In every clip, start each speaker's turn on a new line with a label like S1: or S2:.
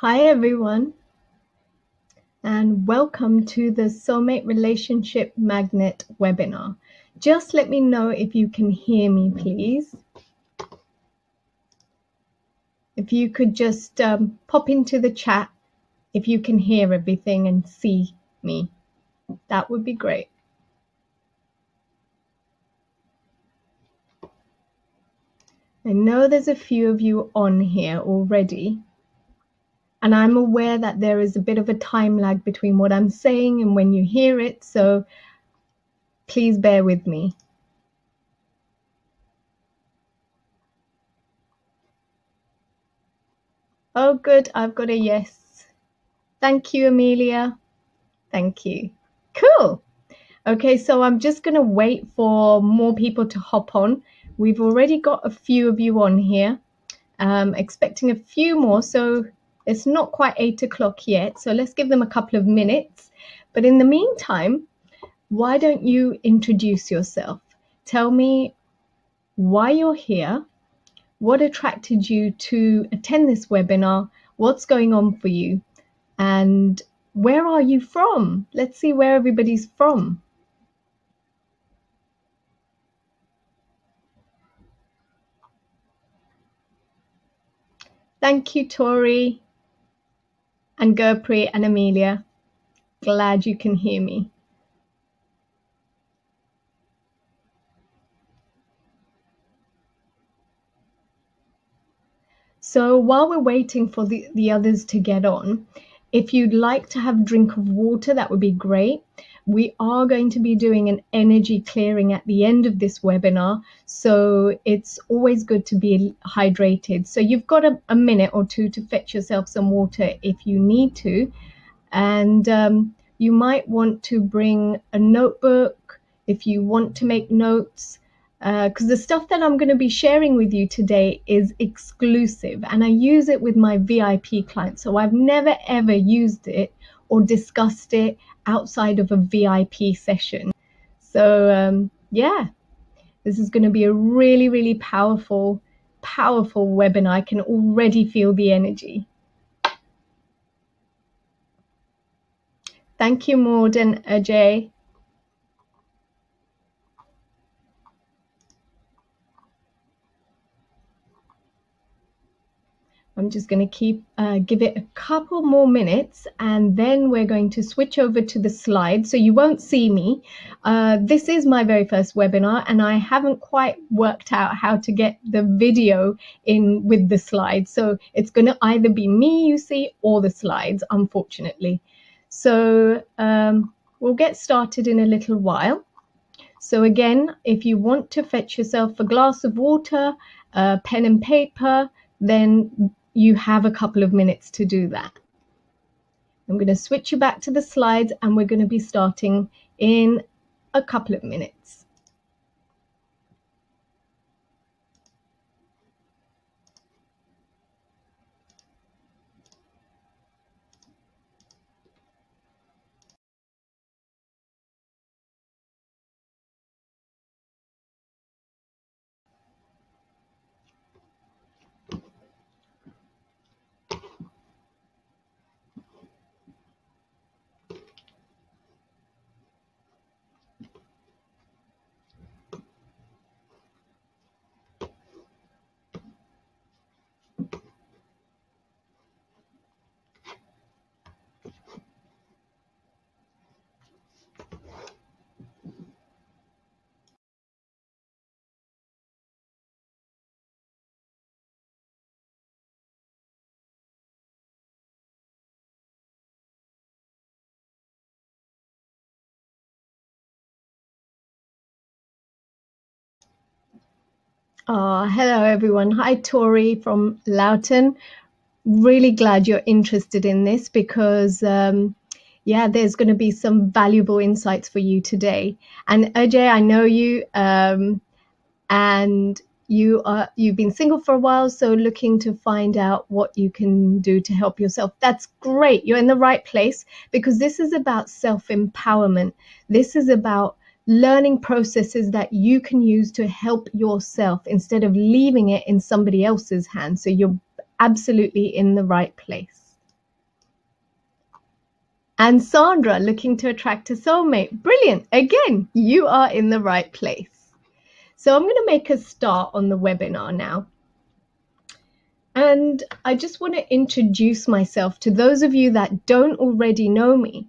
S1: Hi everyone, and welcome to the Soulmate Relationship Magnet webinar. Just let me know if you can hear me, please. If you could just pop into the chat if you can hear everything and see me, that would be great. I know there's a few of you on here already, and I'm aware that there is a bit of a time lag between what I'm saying and when you hear it, so please bear with me. Oh, good, I've got a yes. Thank you, Amelia. Thank you. Cool. Okay, so I'm just going to wait for more people to hop on. We've already got a few of you on here. Expecting a few more, so it's not quite 8 o'clock yet. So let's give them a couple of minutes. But in the meantime, why don't you introduce yourself? Tell me why you're here, what attracted you to attend this webinar, what's going on for you, and where are you from? Let's see where everybody's from. Thank you, Tori and Gurpreet and Amelia. Glad you can hear me. So while we're waiting for the others to get on, if you'd like to have a drink of water, that would be great. We are going to be doing an energy clearing at the end of this webinar, so it's always good to be hydrated. So you've got a minute or two to fetch yourself some water if you need to. And you might want to bring a notebook if you want to make notes, because the stuff that I'm going to be sharing with you today is exclusive, and I use it with my VIP clients. So I've never ever used it or discussed it outside of a VIP session. So yeah, this is going to be a really, really powerful webinar. I can already feel the energy. Thank you, Maud and Ajay. I'm just going to give it a couple more minutes, and then we're going to switch over to the slides. So you won't see me. This is my very first webinar, and I haven't quite worked out how to get the video in with the slides. So it's going to either be me you see or the slides, unfortunately. So we'll get started in a little while. So again, if you want to fetch yourself a glass of water, pen and paper, then you have a couple of minutes to do that. I'm going to switch you back to the slides, and we're going to be starting in a couple of minutes. Hello everyone. Hi Tori from Loughton. Really glad you're interested in this, because yeah, there's going to be some valuable insights for you today. And Ajay, I know you, and you've been single for a while, so looking to find out what you can do to help yourself. That's great. You're in the right place, because this is about self-empowerment. This is about learning processes that you can use to help yourself instead of leaving it in somebody else's hands. So you're absolutely in the right place. And Sandra, looking to attract a soulmate. Brilliant. Again, you are in the right place. So I'm going to make a start on the webinar now. And I just want to introduce myself to those of you that don't already know me.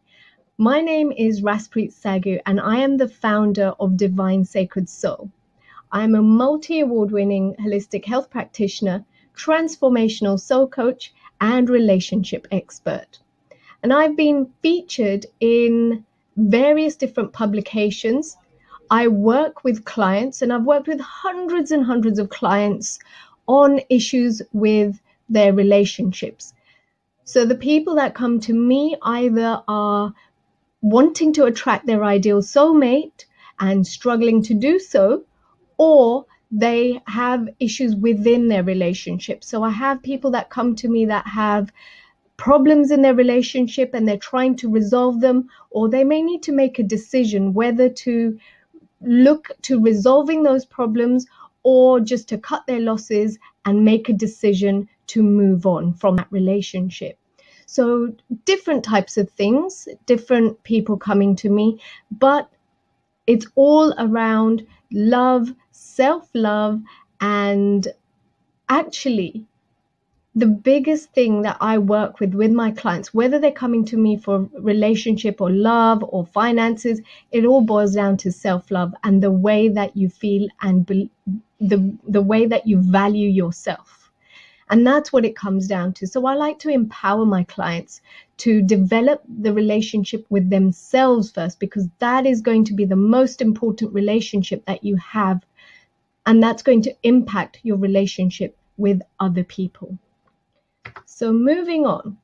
S1: My name is Raspreet Sagu, and I am the founder of Divine Sacred Soul. I'm a multi-award-winning holistic health practitioner, transformational soul coach, and relationship expert. And I've been featured in various different publications. I work with clients, and I've worked with hundreds and hundreds of clients on issues with their relationships. So the people that come to me either are wanting to attract their ideal soulmate and struggling to do so, or they have issues within their relationship. So I have people that come to me that have problems in their relationship and they're trying to resolve them, or they may need to make a decision whether to look to resolving those problems or just to cut their losses and make a decision to move on from that relationship. So different types of things, different people coming to me, but it's all around love, self-love, and actually the biggest thing that I work with my clients, whether they're coming to me for relationship or love or finances, it all boils down to self-love and the way that you feel and the way that you value yourself. And that's what it comes down to. So I like to empower my clients to develop the relationship with themselves first, because that is going to be the most important relationship that you have. And that's going to impact your relationship with other people. So moving on,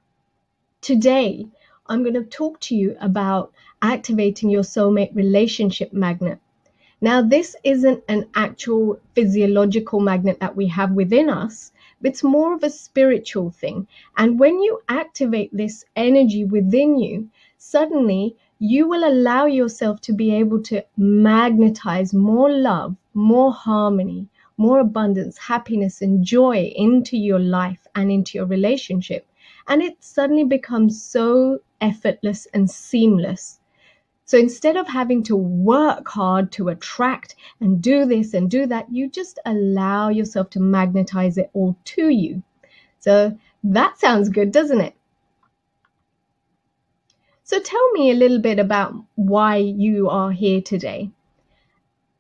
S1: today I'm going to talk to you about activating your soulmate relationship magnet. Now, this isn't an actual physiological magnet that we have within us, but it's more of a spiritual thing. And when you activate this energy within you, suddenly you will allow yourself to be able to magnetize more love, more harmony, more abundance, happiness, and joy into your life and into your relationship. And it suddenly becomes so effortless and seamless. So instead of having to work hard to attract and do this and do that, you just allow yourself to magnetize it all to you. So that sounds good, doesn't it? So tell me a little bit about why you are here today.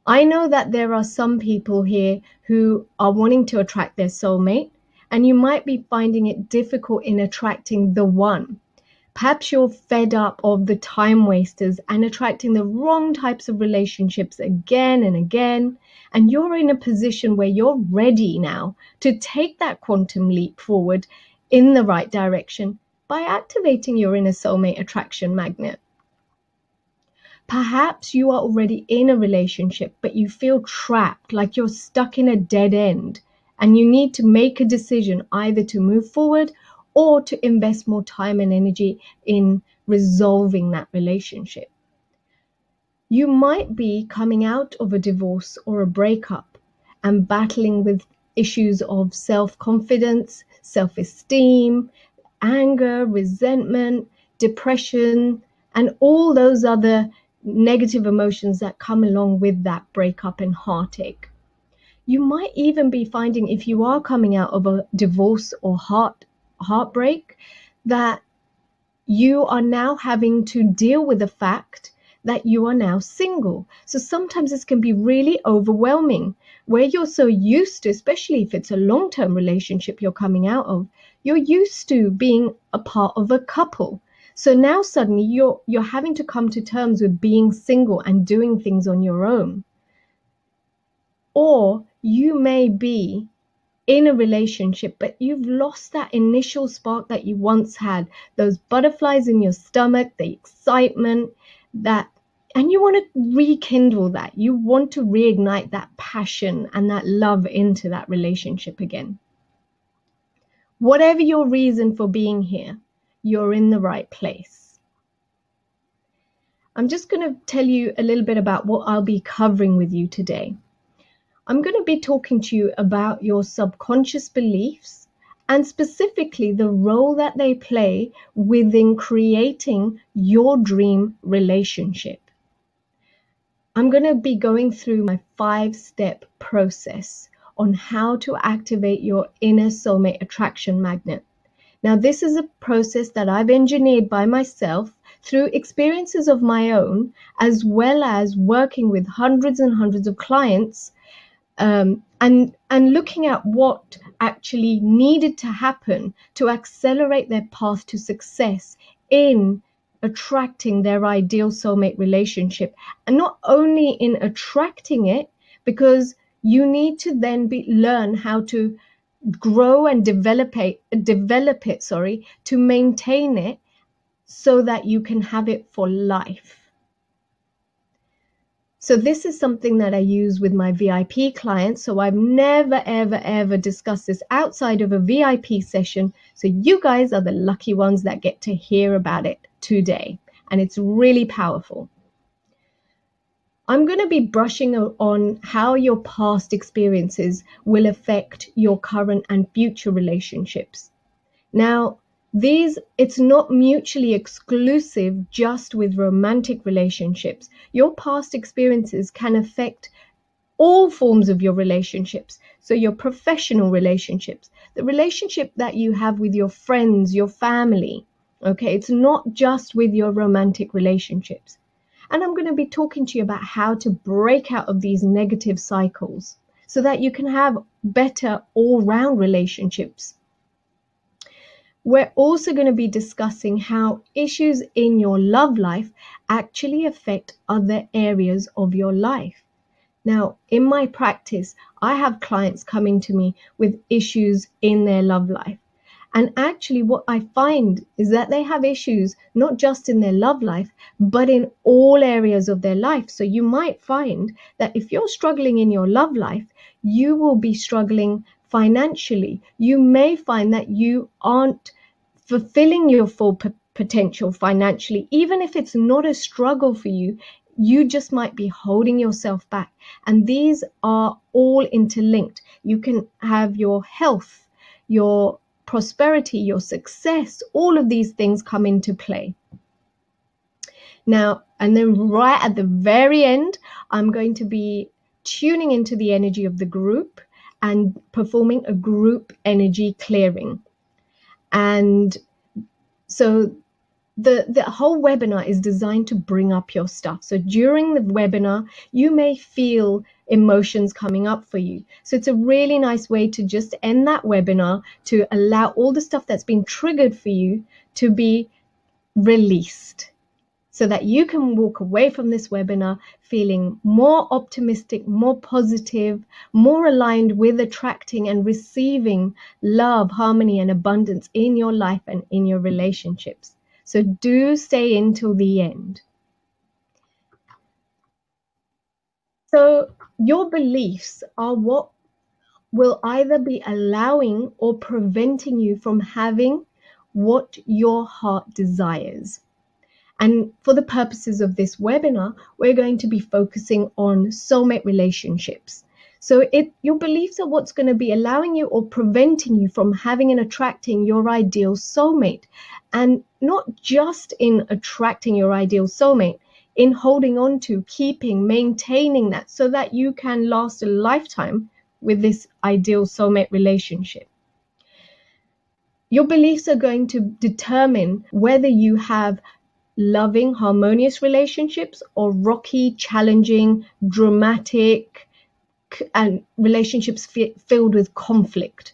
S1: I know that there are some people here who are wanting to attract their soulmate, and you might be finding it difficult in attracting the one. Perhaps you're fed up of the time wasters and attracting the wrong types of relationships again and again, and you're in a position where you're ready now to take that quantum leap forward in the right direction by activating your inner soulmate attraction magnet. Perhaps you are already in a relationship, but you feel trapped, like you're stuck in a dead end, and you need to make a decision either to move forward or to invest more time and energy in resolving that relationship. You might be coming out of a divorce or a breakup and battling with issues of self-confidence, self-esteem, anger, resentment, depression, and all those other negative emotions that come along with that breakup and heartache. You might even be finding, if you are coming out of a divorce or heartbreak, that you are now having to deal with the fact that you are now single. So sometimes this can be really overwhelming, where you're so used to, especially if it's a long-term relationship you're coming out of, you're used to being a part of a couple. So now suddenly you're having to come to terms with being single and doing things on your own. Or you may be in a relationship, but you've lost that initial spark that you once had, those butterflies in your stomach, the excitement, and you want to rekindle that. You want to reignite that passion and that love into that relationship again. Whatever your reason for being here, you're in the right place. I'm just going to tell you a little bit about what I'll be covering with you today. I'm going to be talking to you about your subconscious beliefs and specifically the role that they play within creating your dream relationship. I'm going to be going through my 5-step process on how to activate your inner soulmate attraction magnet. Now, this is a process that I've engineered by myself through experiences of my own, as well as working with hundreds and hundreds of clients, and looking at what actually needed to happen to accelerate their path to success in attracting their ideal soulmate relationship. And not only in attracting it, because you need to then learn how to grow and develop it, to maintain it so that you can have it for life. So this is something that I use with my VIP clients. So I've never, ever, ever discussed this outside of a VIP session. So you guys are the lucky ones that get to hear about it today. And it's really powerful. I'm going to be brushing on how your past experiences will affect your current and future relationships. Now, it's not mutually exclusive just with romantic relationships. Your past experiences can affect all forms of your relationships. So your professional relationships, the relationship that you have with your friends, your family. Okay, it's not just with your romantic relationships. And I'm going to be talking to you about how to break out of these negative cycles so that you can have better all-round relationships. We're also going to be discussing how issues in your love life actually affect other areas of your life. Now, in my practice, I have clients coming to me with issues in their love life. And actually what I find is that they have issues not just in their love life, but in all areas of their life. So you might find that if you're struggling in your love life, you will be struggling financially. You may find that you aren't fulfilling your full potential financially. Even if it's not a struggle for you, you just might be holding yourself back. And these are all interlinked. You can have your health, your prosperity, your success, all of these things come into play. Now, and then right at the very end, I'm going to be tuning into the energy of the group and performing a group energy clearing. And so the whole webinar is designed to bring up your stuff. So during the webinar, you may feel emotions coming up for you. So it's a really nice way to just end that webinar to allow all the stuff that's been triggered for you to be released, so that you can walk away from this webinar feeling more optimistic, more positive, more aligned with attracting and receiving love, harmony, and abundance in your life and in your relationships. So do stay until the end. So your beliefs are what will either be allowing or preventing you from having what your heart desires. And for the purposes of this webinar, we're going to be focusing on soulmate relationships. So your beliefs are what's going to be allowing you or preventing you from having and attracting your ideal soulmate. And not just in attracting your ideal soulmate, in holding on to, keeping, maintaining that so that you can last a lifetime with this ideal soulmate relationship. Your beliefs are going to determine whether you have loving, harmonious relationships or rocky, challenging, dramatic, and relationships filled with conflict.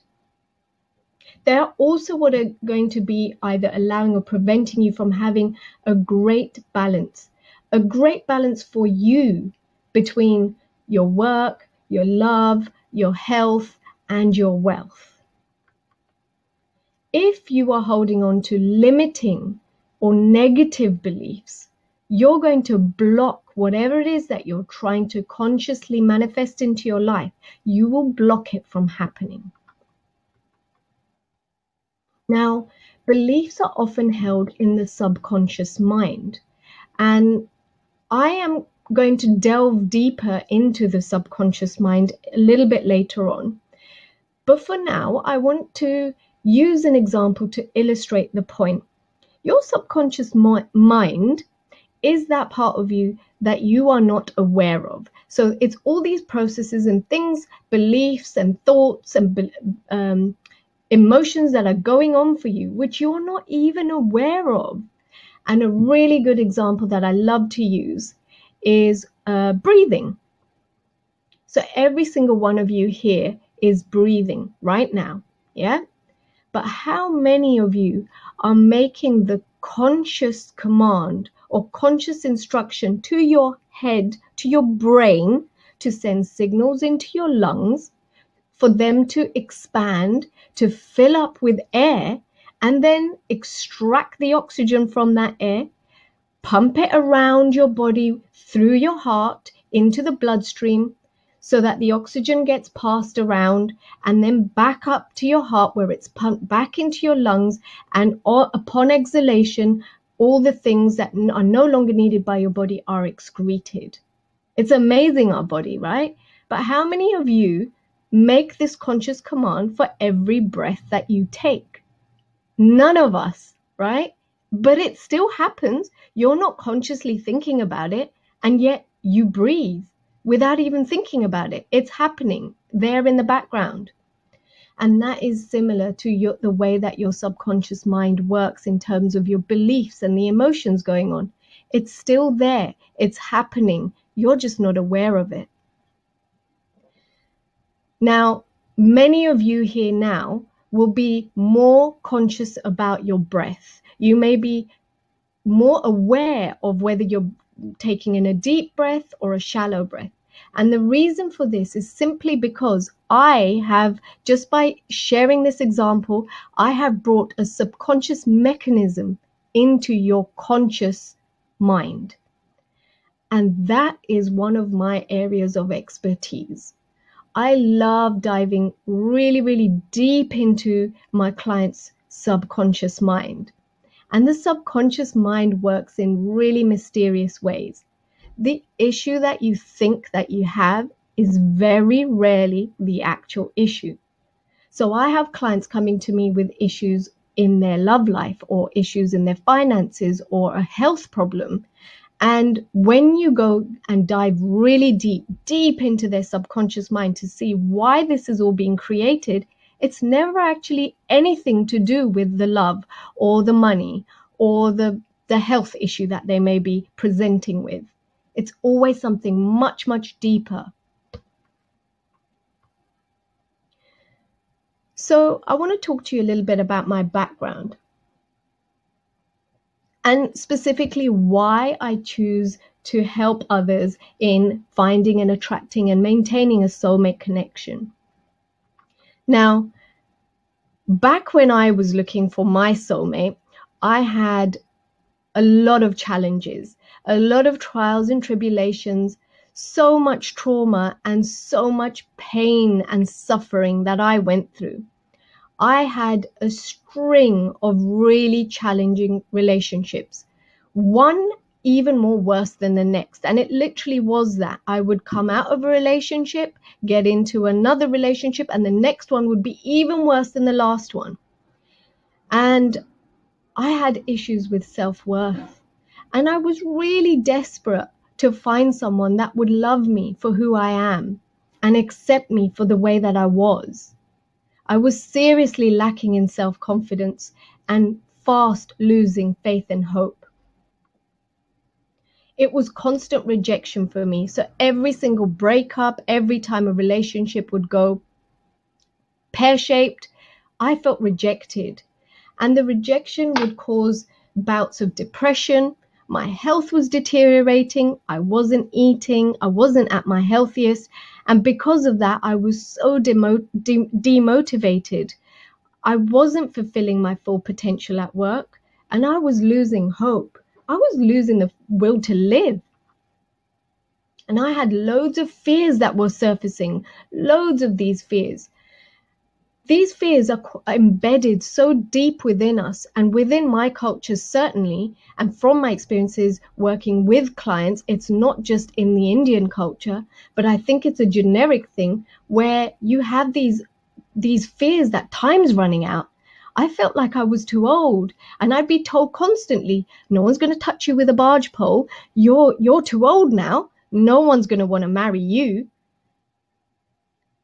S1: They're also what are going to be either allowing or preventing you from having a great balance for you between your work, your love, your health, and your wealth. If you are holding on to limiting or negative beliefs, you're going to block whatever it is that you're trying to consciously manifest into your life. You will block it from happening. Now, beliefs are often held in the subconscious mind, and I am going to delve deeper into the subconscious mind a little bit later on. But for now, I want to use an example to illustrate the point. Your subconscious mind is that part of you that you are not aware of. So it's all these processes and things, beliefs and thoughts and emotions that are going on for you, which you're not even aware of. And a really good example that I love to use is breathing. So every single one of you here is breathing right now, yeah? But how many of you are making the conscious command or conscious instruction to your head, to your brain, to send signals into your lungs for them to expand, to fill up with air, and then extract the oxygen from that air, pump it around your body through your heart into the bloodstream so that the oxygen gets passed around and then back up to your heart where it's pumped back into your lungs, and upon exhalation, all the things that are no longer needed by your body are excreted. It's amazing, our body, right? But how many of you make this conscious command for every breath that you take? None of us, right? But it still happens. You're not consciously thinking about it, and yet you breathe without even thinking about it. It's happening there in the background. And that is similar to the way that your subconscious mind works in terms of your beliefs and the emotions going on. It's still there. It's happening. You're just not aware of it. Now, many of you here now will be more conscious about your breath. You may be more aware of whether you're taking in a deep breath or a shallow breath. And the reason for this is simply because I have, just by sharing this example, I have brought a subconscious mechanism into your conscious mind. And that is one of my areas of expertise. I love diving really, really deep into my client's subconscious mind. And the subconscious mind works in really mysterious ways. The issue that you think that you have is very rarely the actual issue. So I have clients coming to me with issues in their love life or issues in their finances or a health problem. And when you go and dive really deep into their subconscious mind to see why this is all being created, it's never actually anything to do with the love or the money or the health issue that they may be presenting with. It's always something much, much deeper. So I want to talk to you a little bit about my background, and specifically why I choose to help others in finding and attracting and maintaining a soulmate connection. Now, back when I was looking for my soulmate, I had a lot of challenges, a lot of trials and tribulations, so much trauma and so much pain and suffering that I went through. I had a string of really challenging relationships, one even more worse than the next. And it literally was that I would come out of a relationship, get into another relationship, and the next one would be even worse than the last one. And I had issues with self-worth. And I was really desperate to find someone that would love me for who I am and accept me for the way that I was. I was seriously lacking in self-confidence and fast losing faith and hope. It was constant rejection for me. So every single breakup, every time a relationship would go pear-shaped, I felt rejected. And the rejection would cause bouts of depression. My health was deteriorating. I wasn't eating. I wasn't at my healthiest. And because of that, I was so demotivated. I wasn't fulfilling my full potential at work, and I was losing hope. I was losing the will to live. And I had loads of fears that were surfacing, loads of these fears. These fears are embedded so deep within us and within my culture, certainly, and from my experiences working with clients, it's not just in the Indian culture, but I think it's a generic thing where you have these fears that time's running out. I felt like I was too old, and I'd be told constantly, no one's going to touch you with a barge pole. You're too old now. No one's going to want to marry you.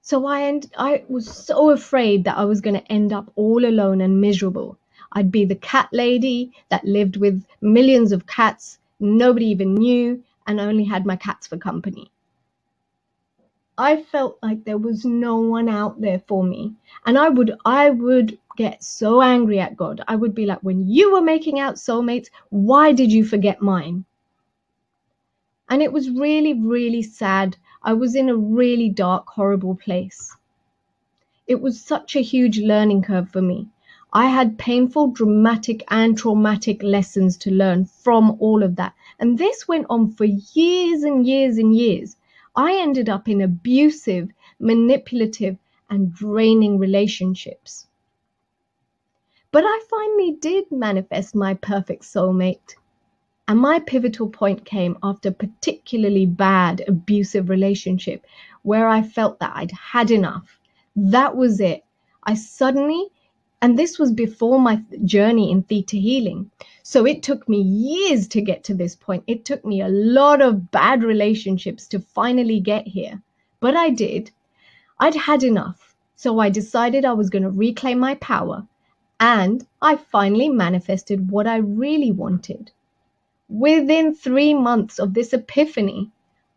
S1: So I was so afraid that I was going to end up all alone and miserable. I'd be the cat lady that lived with millions of cats, nobody even knew, and only had my cats for company. I felt like there was no one out there for me. And I would get so angry at God. I would be like, when you were making out soulmates, why did you forget mine? And it was really, really sad. I was in a really dark, horrible place. It was such a huge learning curve for me. I had painful, dramatic, and traumatic lessons to learn from all of that. And this went on for years and years and years. I ended up in abusive, manipulative, and draining relationships. But I finally did manifest my perfect soulmate. And my pivotal point came after a particularly bad, abusive relationship where I felt that I'd had enough. That was it. I suddenly, and this was before my journey in theta healing. So it took me years to get to this point. It took me a lot of bad relationships to finally get here. But I did. I'd had enough. So I decided I was going to reclaim my power. And I finally manifested what I really wanted. Within 3 months of this epiphany,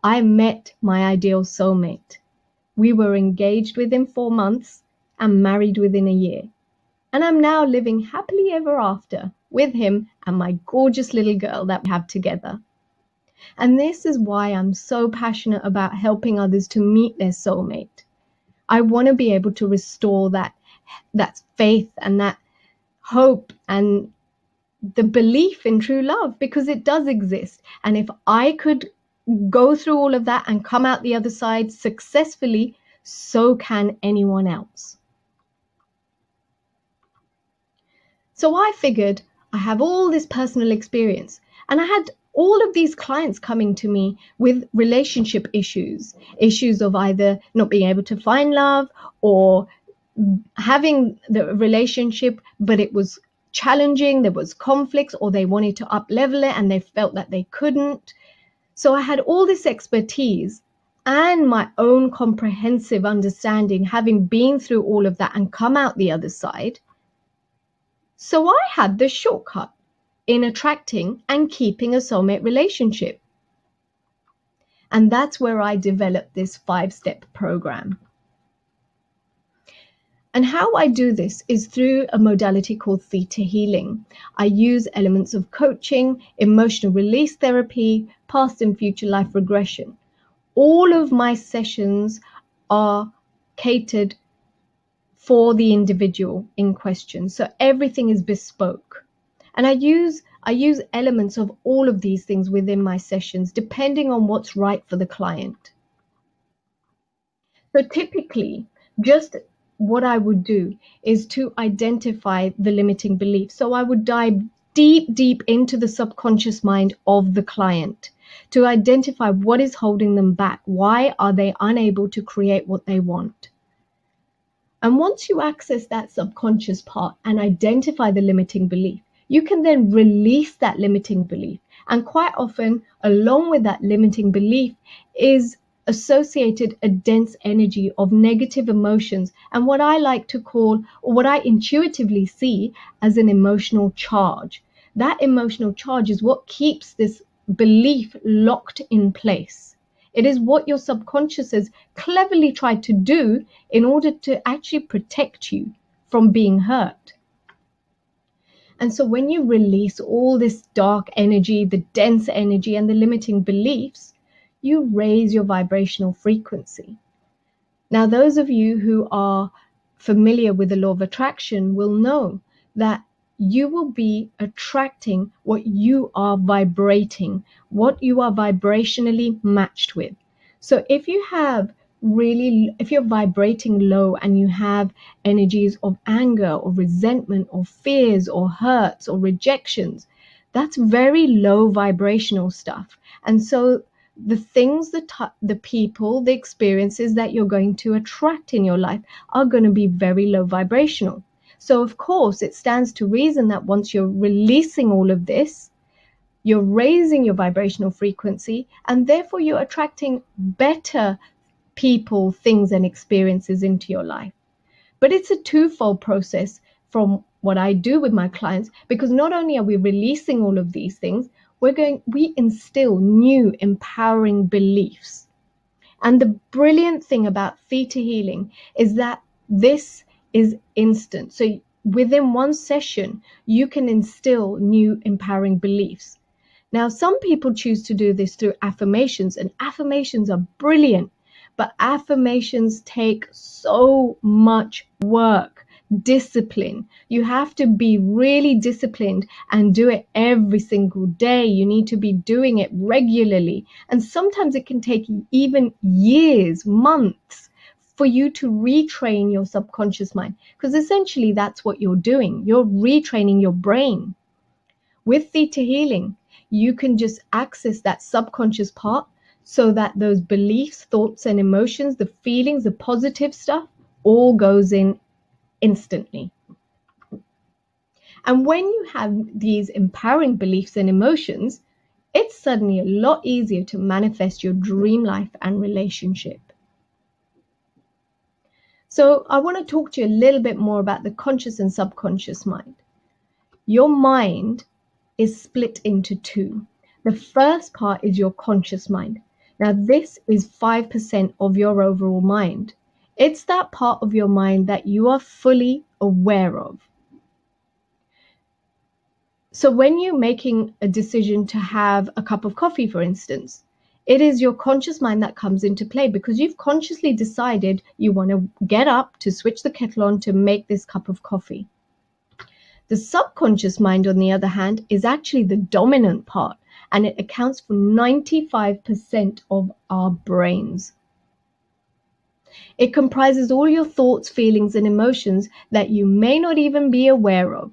S1: I met my ideal soulmate. We were engaged within 4 months and married within a year. And I'm now living happily ever after with him and my gorgeous little girl that we have together. And this is why I'm so passionate about helping others to meet their soulmate. I want to be able to restore that faith and that hope and the belief in true love, because it does exist. And if I could go through all of that and come out the other side successfully, so can anyone else. So I figured I have all this personal experience, and I had all of these clients coming to me with relationship issues of either not being able to find love or having the relationship, but it was challenging, there was conflicts, or they wanted to up level it and they felt that they couldn't. So I had all this expertise and my own comprehensive understanding, having been through all of that and come out the other side. So I had the shortcut in attracting and keeping a soulmate relationship. And that's where I developed this 5-step program. And how I do this is through a modality called theta healing. I use elements of coaching, emotional release therapy, past and future life regression. All of my sessions are catered for the individual in question. So everything is bespoke. And I use elements of all of these things within my sessions, depending on what's right for the client. So typically, just what I would do is to identify the limiting beliefs. So I would dive deep into the subconscious mind of the client to identify what is holding them back. Why are they unable to create what they want? And once you access that subconscious part and identify the limiting belief, you can then release that limiting belief. And quite often, along with that limiting belief is associated a dense energy of negative emotions and what I like to call, or what I intuitively see as, an emotional charge. That emotional charge is what keeps this belief locked in place. It is what your subconscious has cleverly tried to do in order to actually protect you from being hurt. And so when you release all this dark energy, the dense energy, and the limiting beliefs, you raise your vibrational frequency. Now, those of you who are familiar with the law of attraction will know that you will be attracting what you are vibrating, what you are vibrationally matched with. So if you're vibrating low and you have energies of anger or resentment or fears or hurts or rejections, that's very low vibrational stuff. And so the things, the people, the experiences that you're going to attract in your life are going to be very low vibrational. So, of course, it stands to reason that once you're releasing all of this, you're raising your vibrational frequency, and therefore you're attracting better people, things, and experiences into your life. But it's a twofold process from what I do with my clients, because not only are we releasing all of these things, we instill new empowering beliefs. And the brilliant thing about theta healing is that this is instant. So within one session, you can instill new empowering beliefs. Now, some people choose to do this through affirmations, and affirmations are brilliant, but affirmations take so much work, discipline. You have to be really disciplined and do it every single day. You need to be doing it regularly. And sometimes it can take even years, months for you to retrain your subconscious mind, because essentially that's what you're doing. You're retraining your brain. With theta healing, you can just access that subconscious part so that those beliefs, thoughts, and emotions, the feelings, the positive stuff, all goes in instantly. And when you have these empowering beliefs and emotions, it's suddenly a lot easier to manifest your dream life and relationship. So I want to talk to you a little bit more about the conscious and subconscious mind. Your mind is split into two. The first part is your conscious mind. Now, this is 5% of your overall mind. It's that part of your mind that you are fully aware of. So when you're making a decision to have a cup of coffee, for instance, it is your conscious mind that comes into play because you've consciously decided you want to get up to switch the kettle on to make this cup of coffee. The subconscious mind, on the other hand, is actually the dominant part, and it accounts for 95% of our brains. It comprises all your thoughts, feelings, and emotions that you may not even be aware of.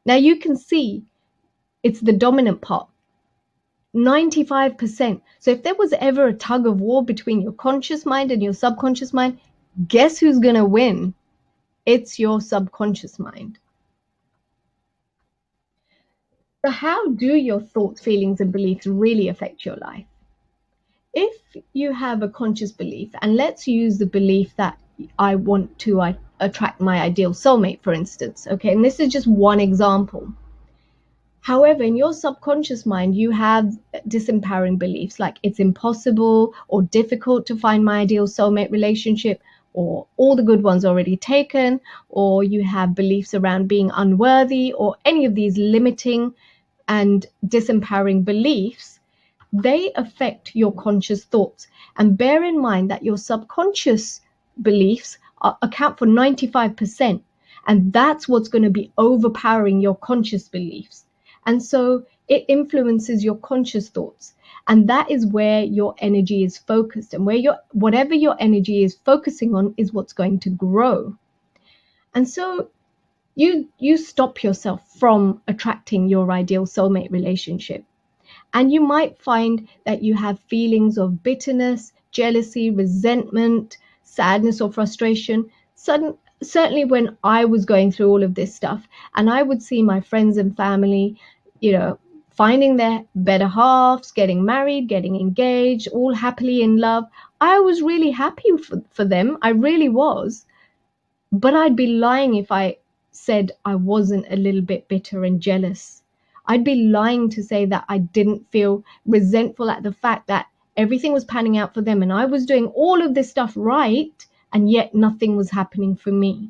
S1: Now you can see it's the dominant part, 95%. So if there was ever a tug of war between your conscious mind and your subconscious mind, guess who's going to win? It's your subconscious mind. So how do your thoughts, feelings, and beliefs really affect your life? If you have a conscious belief, and let's use the belief that I want to attract my ideal soulmate, for instance, okay, and this is just one example. However, in your subconscious mind, you have disempowering beliefs like it's impossible or difficult to find my ideal soulmate relationship, or all the good ones already taken, or you have beliefs around being unworthy, or any of these limiting and disempowering beliefs. They affect your conscious thoughts. And bear in mind that your subconscious beliefs account for 95%. And that's what's going to be overpowering your conscious beliefs. And so it influences your conscious thoughts. And that is where your energy is focused. And whatever your energy is focusing on is what's going to grow. And so you stop yourself from attracting your ideal soulmate relationship. And you might find that you have feelings of bitterness, jealousy, resentment, sadness, or frustration. Certainly when I was going through all of this stuff, and I would see my friends and family, finding their better halves, getting married, getting engaged, all happily in love. I was really happy for them. I really was. But I'd be lying if I said I wasn't a little bit bitter and jealous. I'd be lying to say that I didn't feel resentful at the fact that everything was panning out for them and I was doing all of this stuff right, and yet nothing was happening for me.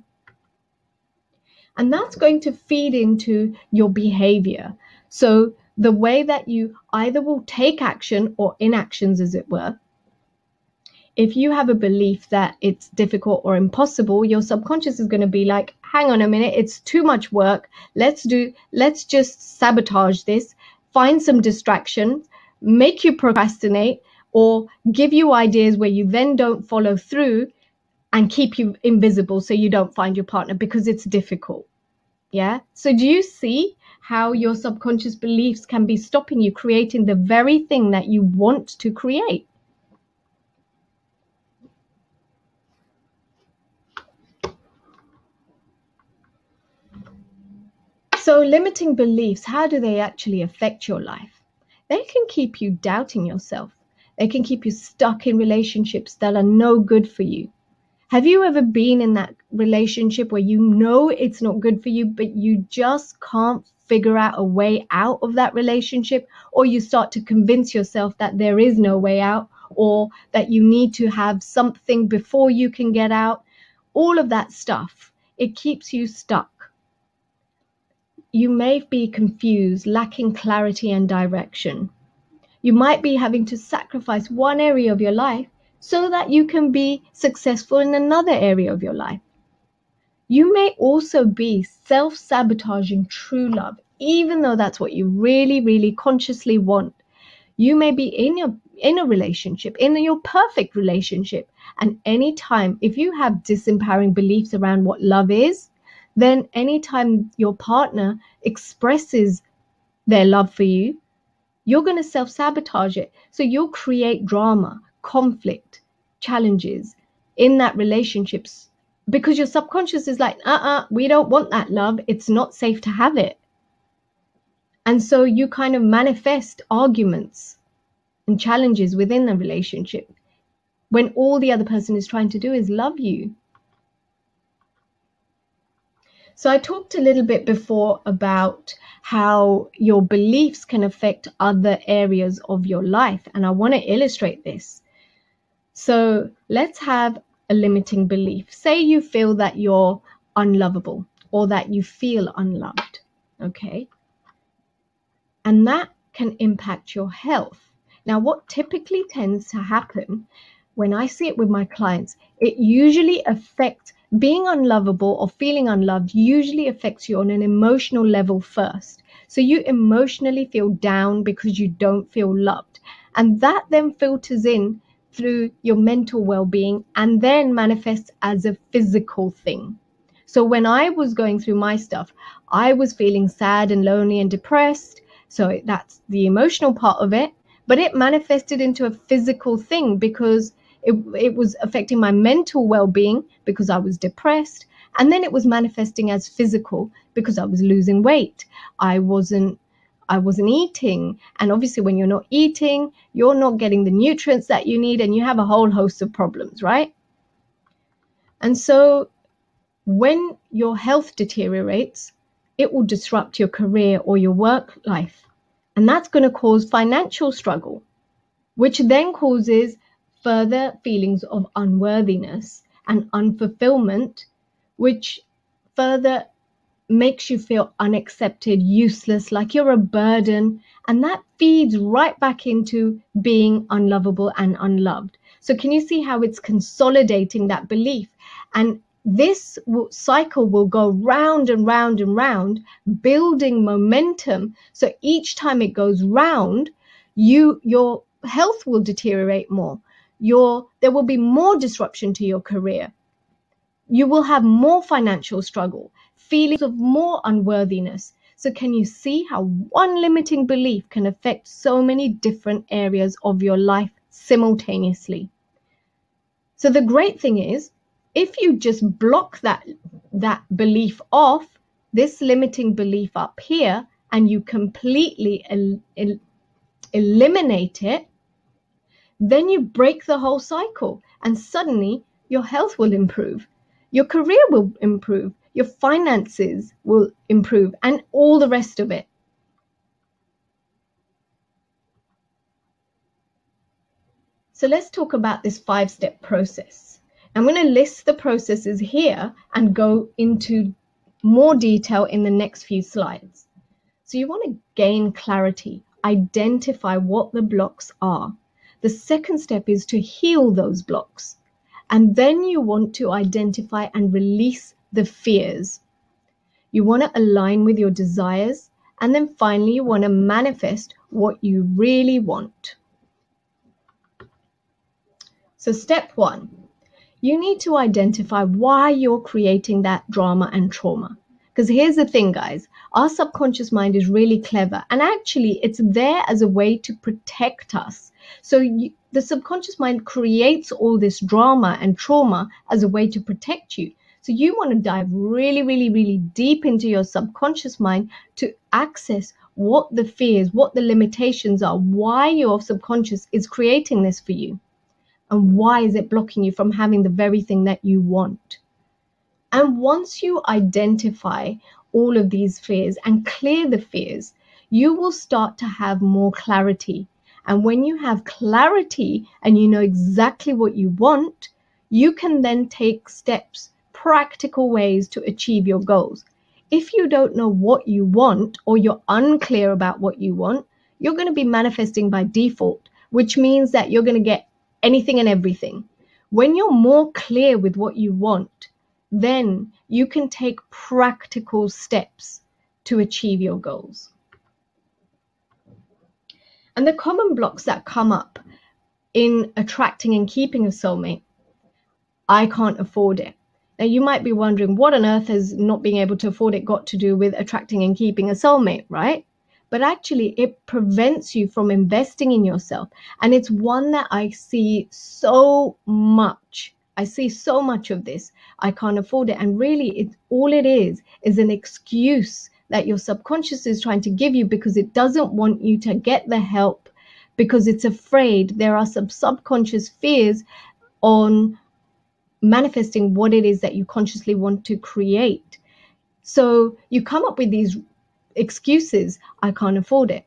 S1: And that's going to feed into your behavior. So the way that you either will take action or inactions, as it were. If you have a belief that it's difficult or impossible, your subconscious is going to be like, hang on a minute, it's too much work. Let's just sabotage this, find some distractions, make you procrastinate, or give you ideas where you then don't follow through and keep you invisible so you don't find your partner because it's difficult. Yeah. So do you see how your subconscious beliefs can be stopping you creating the very thing that you want to create? So limiting beliefs, how do they actually affect your life? They can keep you doubting yourself. They can keep you stuck in relationships that are no good for you. Have you ever been in that relationship where you know it's not good for you, but you just can't figure out a way out of that relationship? Or you start to convince yourself that there is no way out, or that you need to have something before you can get out? All of that stuff, it keeps you stuck. You may be confused, lacking clarity and direction. You might be having to sacrifice one area of your life so that you can be successful in another area of your life. You may also be self-sabotaging true love, even though that's what you really, really consciously want. You may be in a relationship, in your perfect relationship, and anytime, if you have disempowering beliefs around what love is, then anytime your partner expresses their love for you, you're going to self-sabotage it. So you'll create drama, conflict, challenges in that relationships, because your subconscious is like, we don't want that love. It's not safe to have it. And so you kind of manifest arguments and challenges within the relationship when all the other person is trying to do is love you. So I talked a little bit before about how your beliefs can affect other areas of your life, and I want to illustrate this. So let's have a limiting belief. Say you feel that you're unlovable or that you feel unloved, okay? And that can impact your health. Now, what typically tends to happen when I see it with my clients, it usually affects being unlovable or feeling unloved, usually affects you on an emotional level first. So you emotionally feel down because you don't feel loved. And that then filters in through your mental well-being and then manifests as a physical thing. So when I was going through my stuff, I was feeling sad and lonely and depressed. So that's the emotional part of it. But it manifested into a physical thing because it was affecting my mental well-being because I was depressed. And then it was manifesting as physical because I was losing weight. I wasn't eating. And obviously when you're not eating, you're not getting the nutrients that you need and you have a whole host of problems, right? And so when your health deteriorates, it will disrupt your career or your work life. And that's going to cause financial struggle, which then causes further feelings of unworthiness and unfulfillment, which further makes you feel unaccepted, useless, like you're a burden. And that feeds right back into being unlovable and unloved. So can you see how it's consolidating that belief? And this cycle will go round and round and round, building momentum. So each time it goes round, your health will deteriorate more. There will be more disruption to your career. You will have more financial struggle, feelings of more unworthiness. So can you see how one limiting belief can affect so many different areas of your life simultaneously? So the great thing is, if you just block that belief off, this limiting belief up here, and you completely eliminate it, then you break the whole cycle and suddenly your health will improve, your career will improve, your finances will improve, and all the rest of it. So let's talk about this 5-step process. I'm going to list the processes here and go into more detail in the next few slides. So you want to gain clarity, identify what the blocks are. The second step is to heal those blocks. And then you want to identify and release the fears. You want to align with your desires. And then finally, you want to manifest what you really want. So step 1, you need to identify why you're creating that drama and trauma. Because here's the thing, guys, our subconscious mind is really clever. And actually, it's there as a way to protect us. So the subconscious mind creates all this drama and trauma as a way to protect you. So you want to dive really, really, really deep into your subconscious mind to access what the fears, what the limitations are, why your subconscious is creating this for you, and why is it blocking you from having the very thing that you want. And once you identify all of these fears and clear the fears, you will start to have more clarity. And when you have clarity and you know exactly what you want, you can then take steps, practical ways to achieve your goals. If you don't know what you want or you're unclear about what you want, you're going to be manifesting by default, which means that you're going to get anything and everything. When you're more clear with what you want, then you can take practical steps to achieve your goals. And the common blocks that come up in attracting and keeping a soulmate: I can't afford it. Now, you might be wondering, what on earth has not being able to afford it got to do with attracting and keeping a soulmate, right? But actually, it prevents you from investing in yourself. And it's one that I see so much. I see so much of this. I can't afford it. And really, all it is an excuse that your subconscious is trying to give you because it doesn't want you to get the help, because it's afraid. There are some subconscious fears on manifesting what it is that you consciously want to create. So you come up with these excuses. I can't afford it.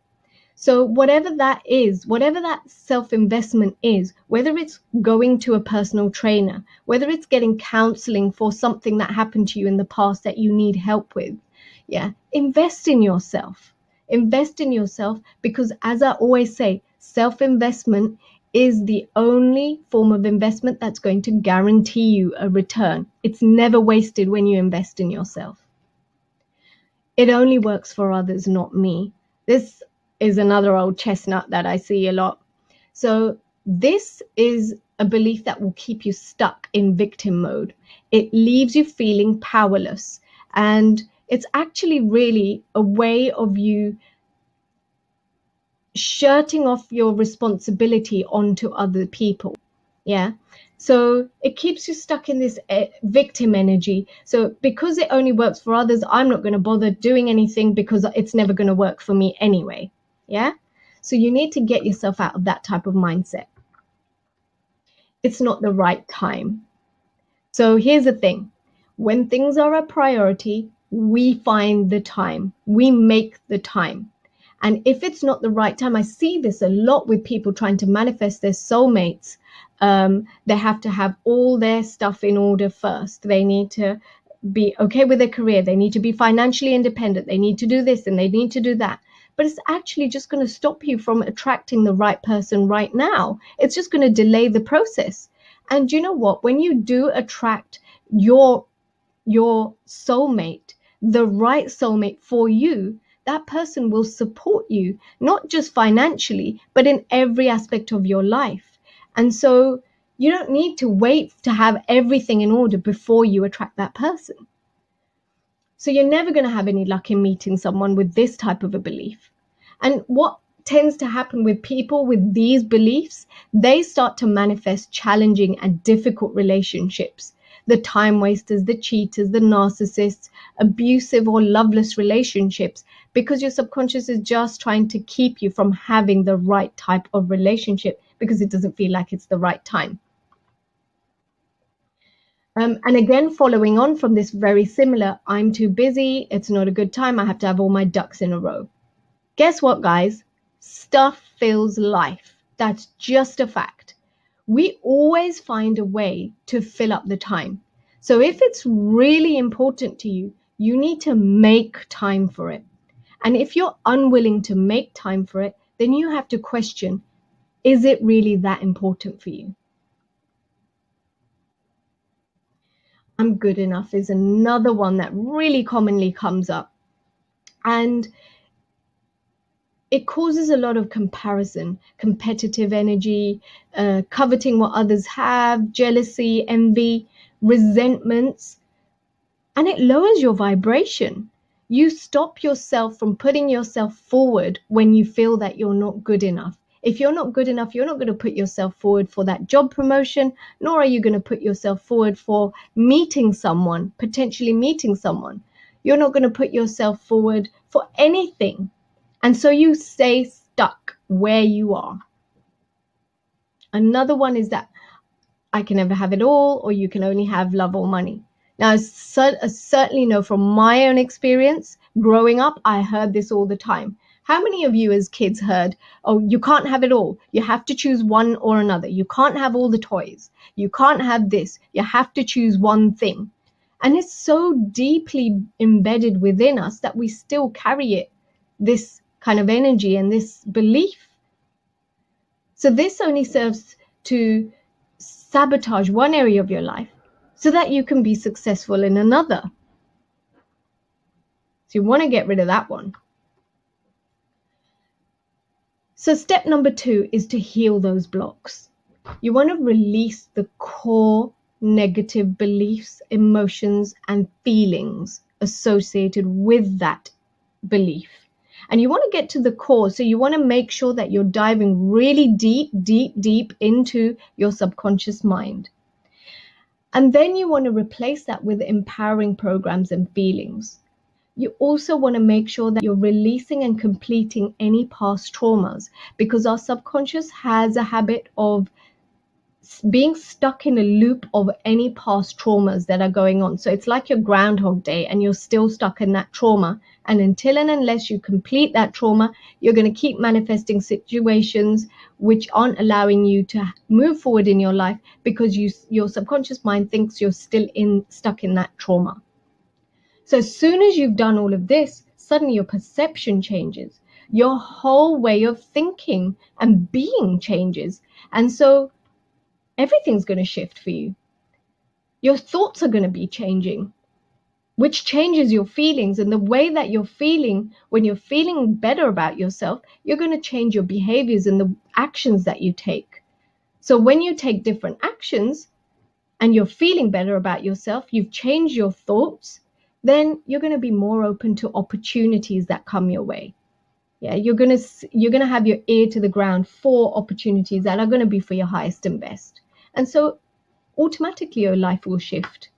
S1: So whatever that is, whatever that self-investment is, whether it's going to a personal trainer, whether it's getting counseling for something that happened to you in the past that you need help with, invest in yourself. Invest in yourself, because as I always say, self-investment is the only form of investment that's going to guarantee you a return. It's never wasted when you invest in yourself. It only works for others, not me. This is another old chestnut that I see a lot. So this is a belief that will keep you stuck in victim mode. It leaves you feeling powerless. And it's actually really a way of you shirting off your responsibility onto other people. Yeah. So it keeps you stuck in this victim energy. So because it only works for others, I'm not going to bother doing anything because it's never going to work for me anyway. Yeah. So you need to get yourself out of that type of mindset. It's not the right time. So here's the thing. When things are a priority, we find the time. We make the time. And if it's not the right time, I see this a lot with people trying to manifest their soulmates. They have to have all their stuff in order first. They need to be okay with their career. They need to be financially independent. They need to do this and they need to do that. But it's actually just going to stop you from attracting the right person right now. It's just going to delay the process. And you know what? When you do attract your soulmate, the right soulmate for you, that person will support you, not just financially, but in every aspect of your life. And so you don't need to wait to have everything in order before you attract that person. So you're never going to have any luck in meeting someone with this type of a belief. And what tends to happen with people with these beliefs, they start to manifest challenging and difficult relationships. The time wasters, the cheaters, the narcissists, abusive or loveless relationships, because your subconscious is just trying to keep you from having the right type of relationship because it doesn't feel like it's the right time. And again, following on from this, very similar, I'm too busy, it's not a good time, I have to have all my ducks in a row. Guess what, guys? Stuff fills life. That's just a fact. We always find a way to fill up the time. So if it's really important to you, you need to make time for it. And if you're unwilling to make time for it, then you have to question, is it really that important for you? I'm good enough is another one that really commonly comes up. And it causes a lot of comparison, competitive energy, coveting what others have, jealousy, envy, resentments, and it lowers your vibration. You stop yourself from putting yourself forward when you feel that you're not good enough. If you're not good enough, you're not going to put yourself forward for that job promotion, nor are you going to put yourself forward for meeting someone, potentially meeting someone. You're not going to put yourself forward for anything. And so you stay stuck where you are. Another one is that I can never have it all, or you can only have love or money. Now, I certainly know from my own experience, growing up, I heard this all the time. How many of you as kids heard, oh, you can't have it all. You have to choose one or another. You can't have all the toys. You can't have this. You have to choose one thing. And it's so deeply embedded within us that we still carry it, this kind of energy and this belief. So this only serves to sabotage one area of your life so that you can be successful in another. So you want to get rid of that one. So step number 2 is to heal those blocks. You want to release the core negative beliefs, emotions, and feelings associated with that belief. And you want to get to the core. So you want to make sure that you're diving really deep into your subconscious mind. And then you want to replace that with empowering programs and feelings. You also want to make sure that you're releasing and completing any past traumas, because our subconscious has a habit of being stuck in a loop of any past traumas that are going on. So it's like your Groundhog Day and you're still stuck in that trauma. And until and unless you complete that trauma, you're going to keep manifesting situations which aren't allowing you to move forward in your life, because your subconscious mind thinks you're still stuck in that trauma. So as soon as you've done all of this, suddenly your perception changes. Your whole way of thinking and being changes. And so everything's going to shift for you. Your thoughts are going to be changing, which changes your feelings. And the way that you're feeling, when you're feeling better about yourself, you're going to change your behaviors and the actions that you take. So when you take different actions and you're feeling better about yourself, you've changed your thoughts, then you're going to be more open to opportunities that come your way. Yeah, you're going to have your ear to the ground for opportunities that are going to be for your highest and best. And so automatically your life will shift.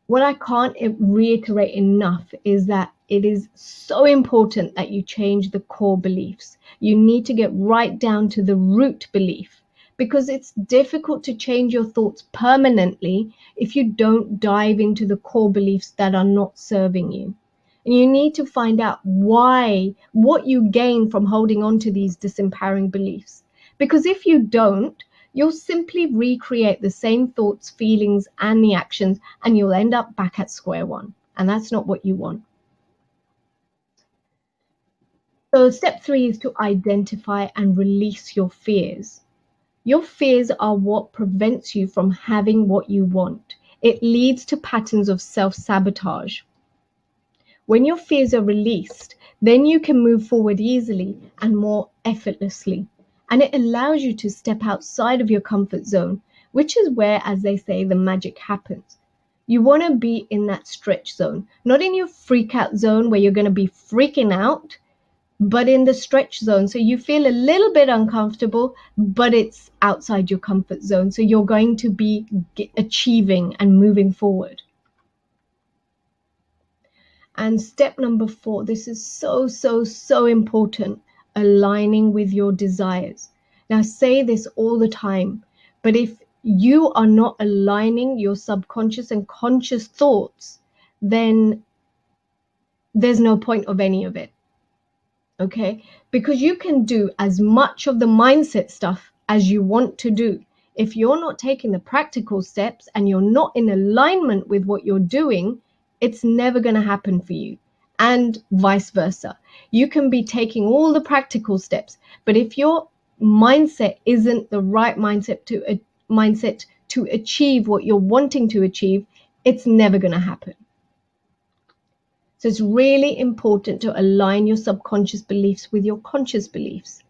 S1: What I can't reiterate enough is that it is so important that you change the core beliefs. You need to get right down to the root belief, because it's difficult to change your thoughts permanently if you don't dive into the core beliefs that are not serving you. And you need to find out what you gain from holding on to these disempowering beliefs. Because if you don't, you'll simply recreate the same thoughts, feelings, and the actions, and you'll end up back at square one. And that's not what you want. So step 3 is to identify and release your fears. Your fears are what prevents you from having what you want. It leads to patterns of self-sabotage. When your fears are released, then you can move forward easily and more effortlessly. And it allows you to step outside of your comfort zone, which is where, as they say, the magic happens. You want to be in that stretch zone, not in your freak out zone where you're going to be freaking out, but in the stretch zone. So you feel a little bit uncomfortable, but it's outside your comfort zone. So you're going to be achieving and moving forward. And step number 4, this is so important, aligning with your desires. Now, I say this all the time, but if you are not aligning your subconscious and conscious thoughts, then there's no point of any of it. Okay? Because you can do as much of the mindset stuff as you want to do. If you're not taking the practical steps and you're not in alignment with what you're doing, it's never going to happen for you, and vice versa. You can be taking all the practical steps, but if your mindset isn't the right mindset to achieve what you're wanting to achieve, it's never going to happen. So it's really important to align your subconscious beliefs with your conscious beliefs.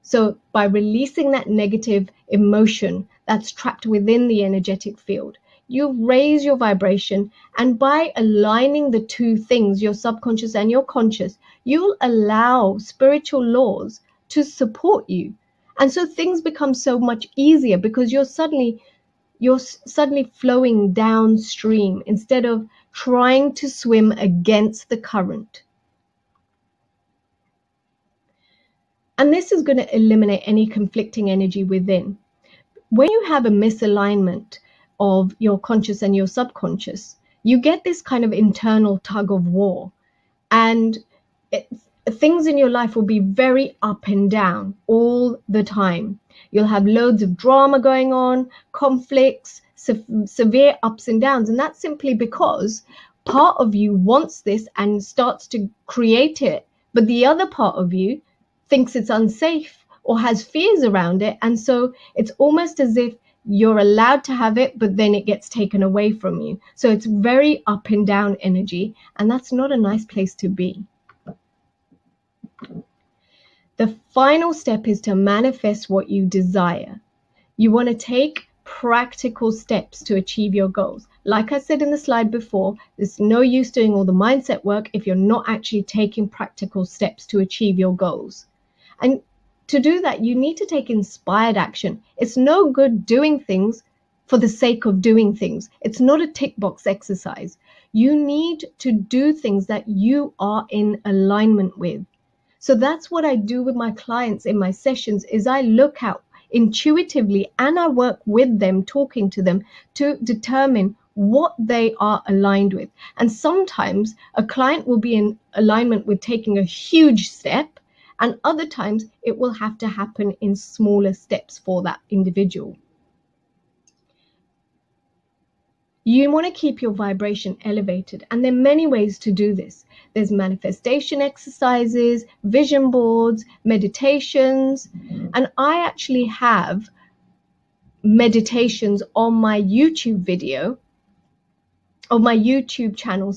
S1: So by releasing that negative emotion that's trapped within the energetic field, you raise your vibration. And by aligning the two things, your subconscious and your conscious, you'll allow spiritual laws to support you. And so things become so much easier because you're suddenly flowing downstream instead of trying to swim against the current. And this is going to eliminate any conflicting energy within. When you have a misalignment of your conscious and your subconscious, you get this kind of internal tug of war. And it, things in your life will be very up and down all the time. You'll have loads of drama going on, conflicts, severe ups and downs. And that's simply because part of you wants this and starts to create it, but the other part of you thinks it's unsafe or has fears around it. And so it's almost as if you're allowed to have it, but then it gets taken away from you. So it's very up and down energy, and that's not a nice place to be. The final step is to manifest what you desire. You want to take practical steps to achieve your goals. Like I said in the slide before, there's no use doing all the mindset work if you're not actually taking practical steps to achieve your goals. And to do that, you need to take inspired action. It's no good doing things for the sake of doing things. It's not a tick box exercise. You need to do things that you are in alignment with. So that's what I do with my clients in my sessions, is I look out intuitively and I work with them, talking to them to determine what they are aligned with. And sometimes a client will be in alignment with taking a huge step, and other times it will have to happen in smaller steps for that individual. You want to keep your vibration elevated, and there are many ways to do this. There's manifestation exercises, vision boards, meditations, and I actually have meditations on my YouTube channel,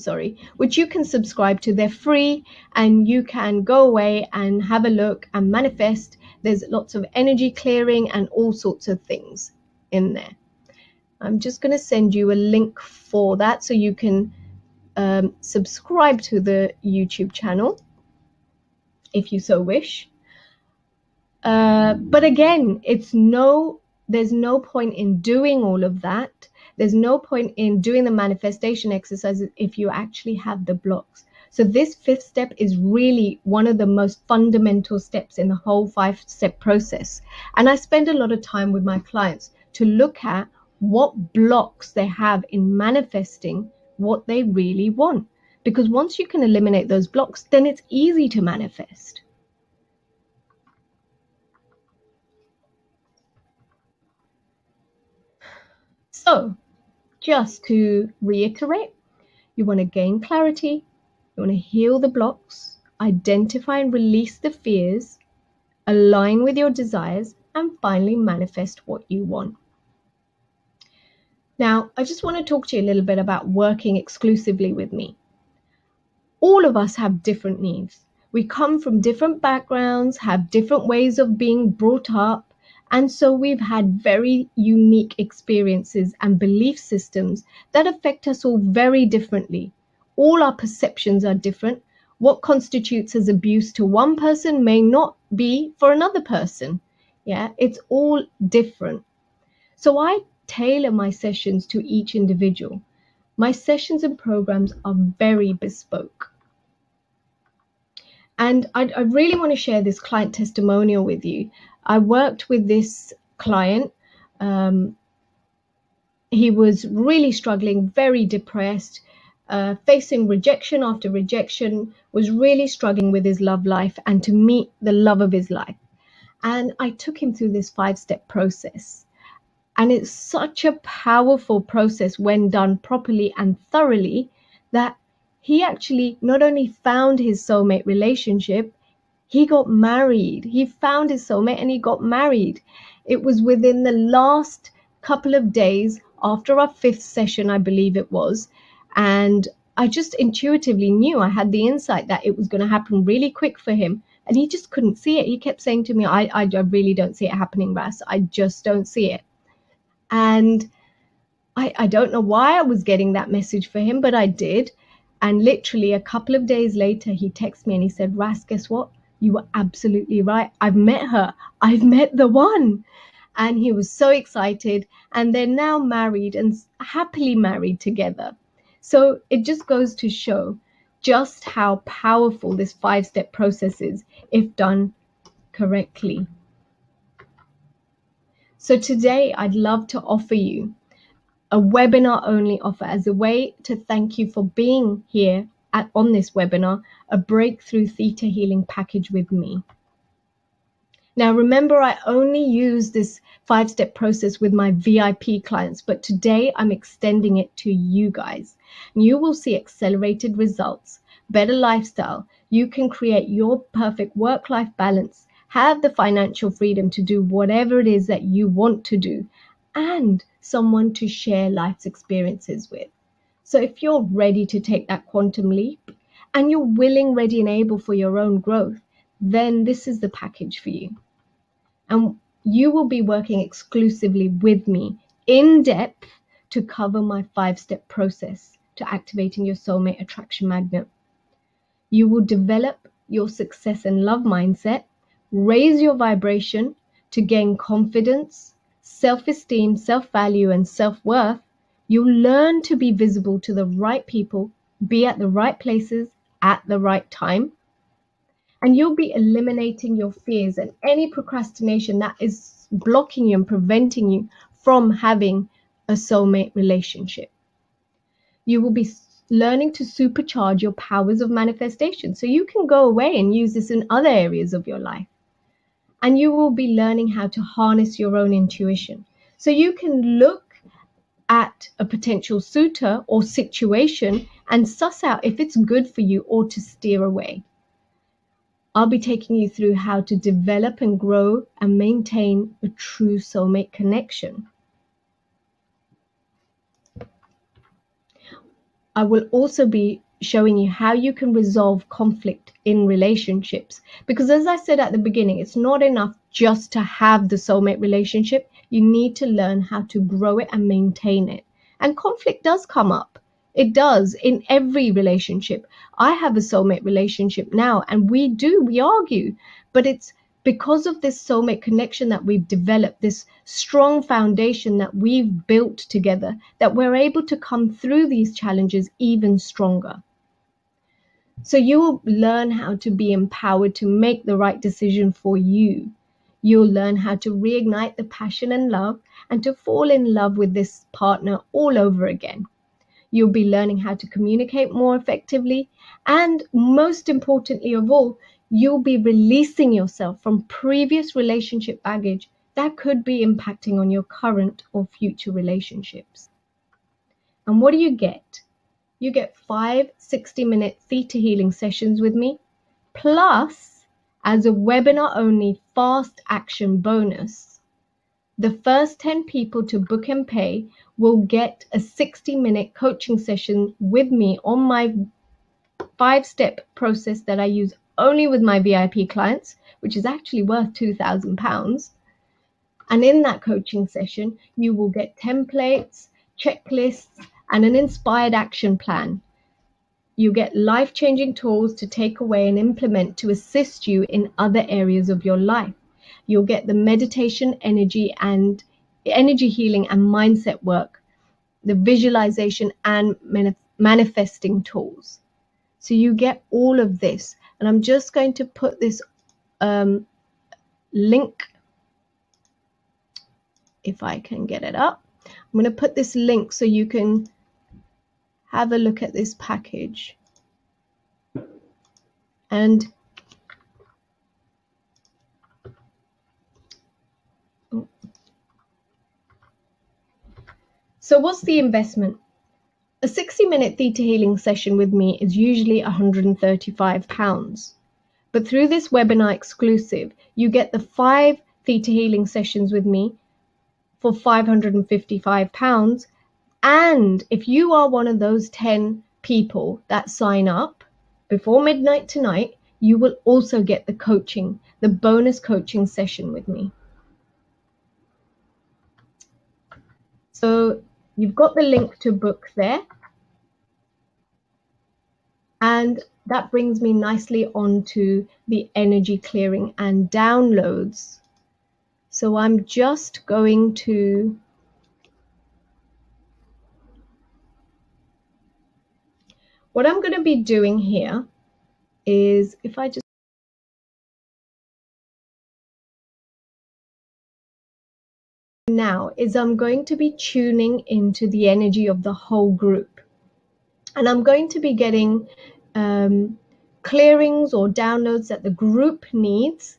S1: which you can subscribe to. They're free and you can go away and have a look and manifest. There's lots of energy clearing and all sorts of things in there. I'm just going to send you a link for that so you can subscribe to the YouTube channel if you so wish. But again, there's no point in doing all of that. There's no point in doing the manifestation exercises if you actually have the blocks. So this 5th step is really one of the most fundamental steps in the whole 5-step process. And I spend a lot of time with my clients to look at what blocks they have in manifesting what they really want. Because once you can eliminate those blocks, then it's easy to manifest. So, just to reiterate, you want to gain clarity, you want to heal the blocks, identify and release the fears, align with your desires, and finally manifest what you want. Now, I just want to talk to you a little bit about working exclusively with me. All of us have different needs. We come from different backgrounds, have different ways of being brought up, and so we've had very unique experiences and belief systems that affect us all very differently. All our perceptions are different. What constitutes as abuse to one person may not be for another person. Yeah, it's all different. So I tailor my sessions to each individual. My sessions and programs are very bespoke. And I really want to share this client testimonial with you. I worked with this client. He was really struggling, very depressed, facing rejection after rejection, was really struggling with his love life and to meet the love of his life. And I took him through this 5-step process. And it's such a powerful process when done properly and thoroughly that he actually not only found his soulmate relationship, he got married. He found his soulmate and he got married. It was within the last couple of days after our 5th session, I believe it was. And I just intuitively knew, I had the insight that it was going to happen really quick for him. And he just couldn't see it. He kept saying to me, I really don't see it happening, Ras. I just don't see it. And I don't know why I was getting that message for him, but I did. And literally a couple of days later, he texted me and he said, Ras, guess what? You were absolutely right. I've met her. I've met the one. And he was so excited. And they're now married and happily married together. So it just goes to show just how powerful this 5-step process is if done correctly. So today I'd love to offer you a webinar only offer as a way to thank you for being here on this webinar, a breakthrough theta healing package with me. Now, remember, I only use this 5-step process with my VIP clients, but today I'm extending it to you guys. You will see accelerated results, better lifestyle. You can create your perfect work-life balance, have the financial freedom to do whatever it is that you want to do, and someone to share life's experiences with. So if you're ready to take that quantum leap and you're willing, ready, and able for your own growth, then this is the package for you. And you will be working exclusively with me in depth to cover my 5-step process to activating your soulmate attraction magnet. You will develop your success and love mindset, raise your vibration to gain confidence, self-esteem, self-value, and self-worth. You'll learn to be visible to the right people, be at the right places at the right time. And you'll be eliminating your fears and any procrastination that is blocking you and preventing you from having a soulmate relationship. You will be learning to supercharge your powers of manifestation so you can go away and use this in other areas of your life. And you will be learning how to harness your own intuition so you can look at a potential suitor or situation and suss out if it's good for you or to steer away. I'll be taking you through how to develop and grow and maintain a true soulmate connection. I will also be showing you how you can resolve conflict in relationships. Because as I said at the beginning, it's not enough just to have the soulmate relationship. You need to learn how to grow it and maintain it. And conflict does come up. It does in every relationship. I have a soulmate relationship now and we argue, but it's because of this soulmate connection that we've developed, this strong foundation that we've built together, that we're able to come through these challenges even stronger. So you will learn how to be empowered to make the right decision for you. You'll learn how to reignite the passion and love and to fall in love with this partner all over again. You'll be learning how to communicate more effectively. And most importantly of all, you'll be releasing yourself from previous relationship baggage that could be impacting on your current or future relationships. And what do you get? You get 5 60-minute theta healing sessions with me, plus, as a webinar only fast action bonus, the first 10 people to book and pay will get a 60-minute coaching session with me on my 5-step process that I use only with my VIP clients, which is actually worth £2,000. And in that coaching session, you will get templates, checklists, and an inspired action plan. You get life-changing tools to take away and implement to assist you in other areas of your life. You'll get the meditation, energy healing and mindset work, the visualization and manifesting tools. So you get all of this. And I'm just going to put this link, if I can get it up. I'm going to put this link so you can have a look at this package. And so what's the investment? A 60-minute theta healing session with me is usually £135. But through this webinar exclusive, you get the 5 theta healing sessions with me for £555. And if you are one of those 10 people that sign up before midnight tonight, you will also get the coaching, the bonus coaching session with me. So You've got the link to book there. And that brings me nicely onto the energy clearing and downloads. So I'm just going to, what I'm going to be doing here is, if I just now, is I'm going to be tuning into the energy of the whole group. And I'm going to be getting clearings or downloads that the group needs,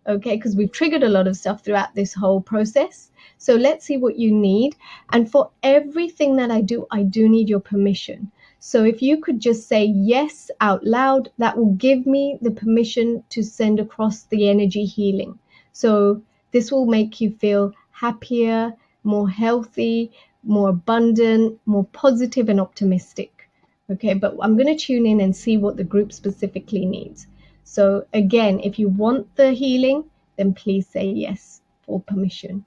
S1: okay, because we've triggered a lot of stuff throughout this whole process. So let's see what you need. And for everything that I do need your permission. So if you could just say yes out loud, that will give me the permission to send across the energy healing. So this will make you feel happier, more healthy, more abundant, more positive and optimistic. Okay, but I'm going to tune in and see what the group specifically needs. So again, if you want the healing, then please say yes for permission.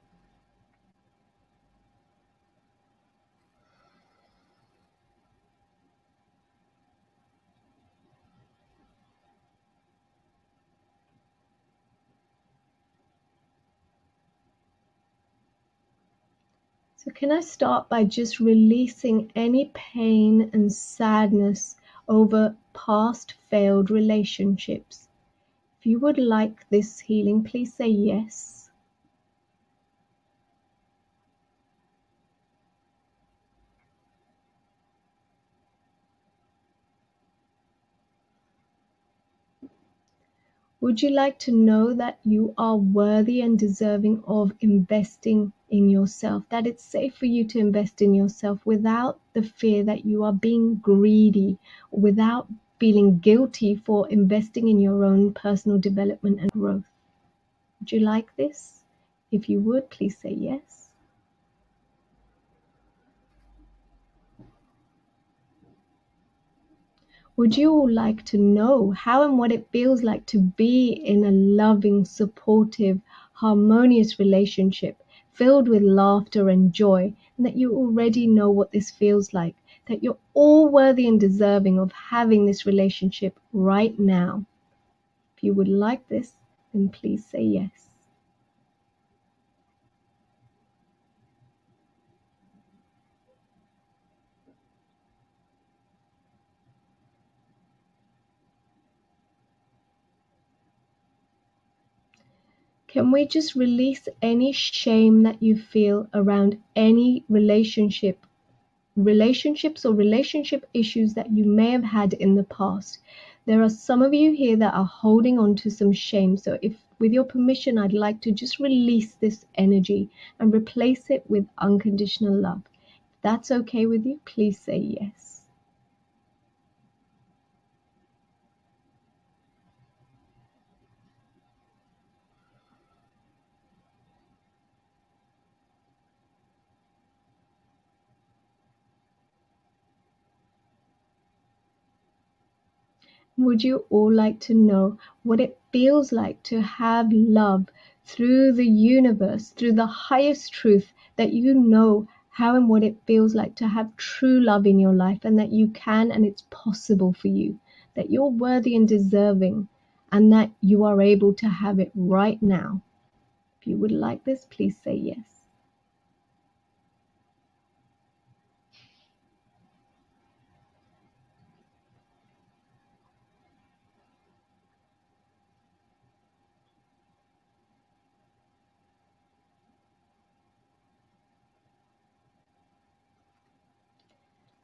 S1: So can I start by just releasing any pain and sadness over past failed relationships? If you would like this healing, please say yes. Would you like to know that you are worthy and deserving of investing in yourself? That it's safe for you to invest in yourself without the fear that you are being greedy, without feeling guilty for investing in your own personal development and growth. Would you like this? If you would, please say yes. Would you all like to know how and what it feels like to be in a loving, supportive, harmonious relationship filled with laughter and joy, and that you already know what this feels like, that you're all worthy and deserving of having this relationship right now? If you would like this, then please say yes. Can we just release any shame that you feel around any relationships or relationship issues that you may have had in the past? There are some of you here that are holding on to some shame. So if with your permission, I'd like to just release this energy and replace it with unconditional love. If that's okay with you, please say yes. Would you all like to know what it feels like to have love through the universe, through the highest truth, that you know how and what it feels like to have true love in your life, and that you can and it's possible for you, that you're worthy and deserving, and that you are able to have it right now? If you would like this, please say yes.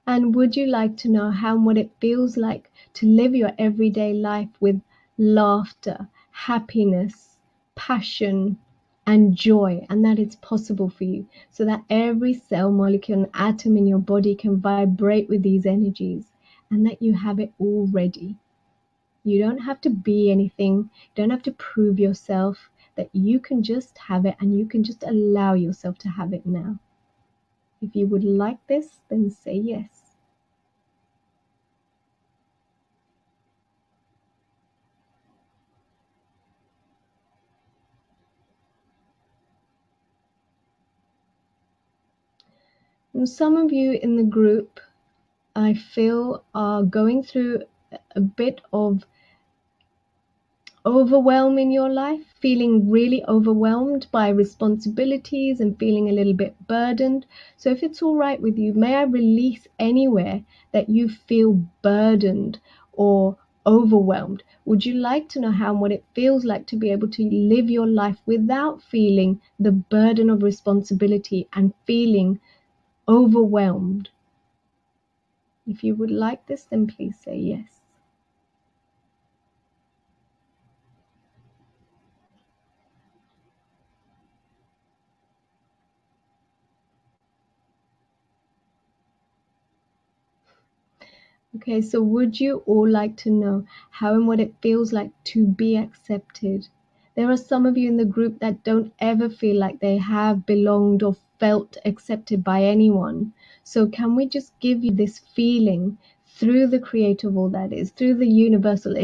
S1: And would you like to know how and what it feels like to live your everyday life with laughter, happiness, passion, and joy, and that it's possible for you, so that every cell, molecule, and atom in your body can vibrate with these energies, and that you have it already? You don't have to be anything, you don't have to prove yourself, that you can just have it, and you can just allow yourself to have it now. If you would like this, then say yes. And some of you in the group, I feel, are going through a bit of overwhelm in your life, feeling really overwhelmed by responsibilities and feeling a little bit burdened. So if it's all right with you, may I release anywhere that you feel burdened or overwhelmed? Would you like to know how and what it feels like to be able to live your life without feeling the burden of responsibility and feeling overwhelmed? If you would like this, then please say yes. Okay, so would you all like to know how and what it feels like to be accepted? There are some of you in the group that don't ever feel like they have belonged or felt accepted by anyone. So can we just give you this feeling through the creator of all that is, through the universal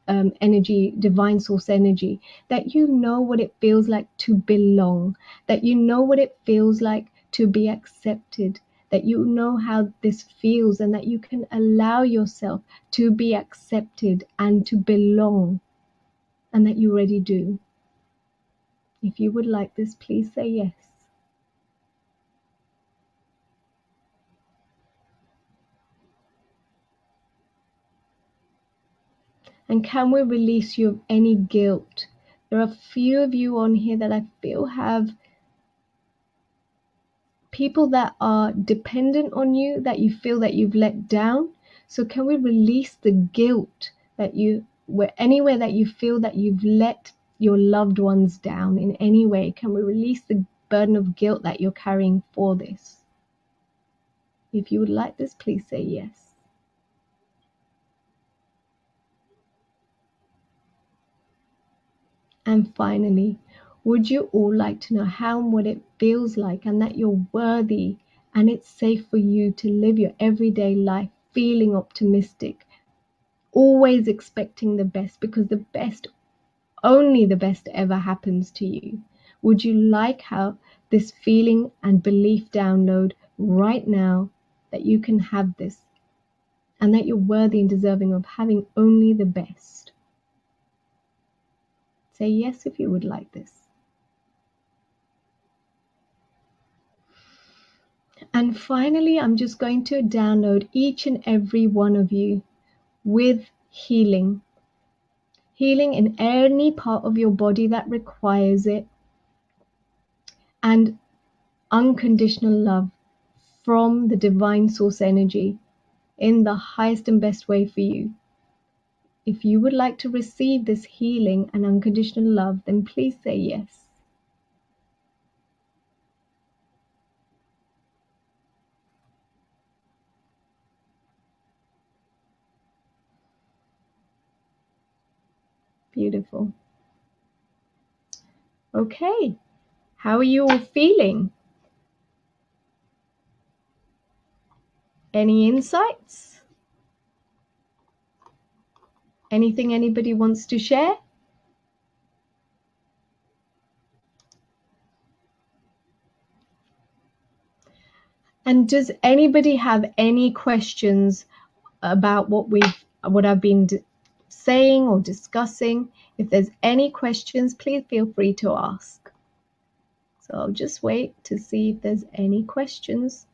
S1: energy, divine source energy, that you know what it feels like to belong, that you know what it feels like to be accepted, that you know how this feels, and that you can allow yourself to be accepted and to belong, and that you already do. If you would like this, please say yes. And can we release you of any guilt? There are a few of you on here that I feel have people that are dependent on you, that you feel that you've let down. So can we release the guilt that anywhere that you feel that you've let your loved ones down in any way? Can we release the burden of guilt that you're carrying for this? If you would like this, please say yes. And finally, would you all like to know how and what it feels like, and that you're worthy and it's safe for you to live your everyday life feeling optimistic, always expecting the best, because the best, only the best ever happens to you? Would you like how this feeling and belief download right now that you can have this and that you're worthy and deserving of having only the best? Say yes if you would like this. And finally, I'm just going to download each and every one of you with healing. Healing in any part of your body that requires it, and unconditional love from the divine source energy in the highest and best way for you. If you would like to receive this healing and unconditional love, then please say yes. Beautiful. Okay, how are you all feeling? Any insights? Anything anybody wants to share? And does anybody have any questions about what I've been saying or discussing? If there's any questions, please feel free to ask. So I'll just wait to see if there's any questions.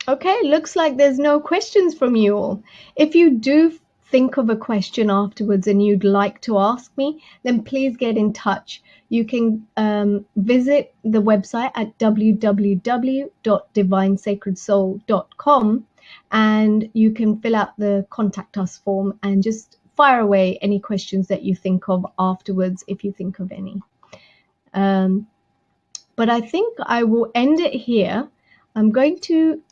S1: Okay, looks like there's no questions from you all. If you do think of a question afterwards and you'd like to ask me, then please get in touch. You can visit the website at www.divinesacredsoul.com, and you can fill out the contact us form and just fire away any questions that you think of afterwards, if you think of any. But I think I will end it here. I'm going to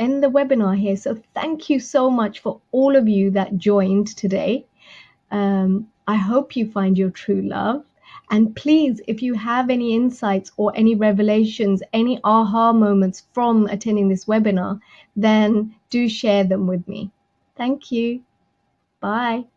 S1: end the webinar here. So thank you so much for all of you that joined today. I hope you find your true love. And please, if you have any insights or any revelations, any aha moments from attending this webinar, then do share them with me. Thank you. Bye.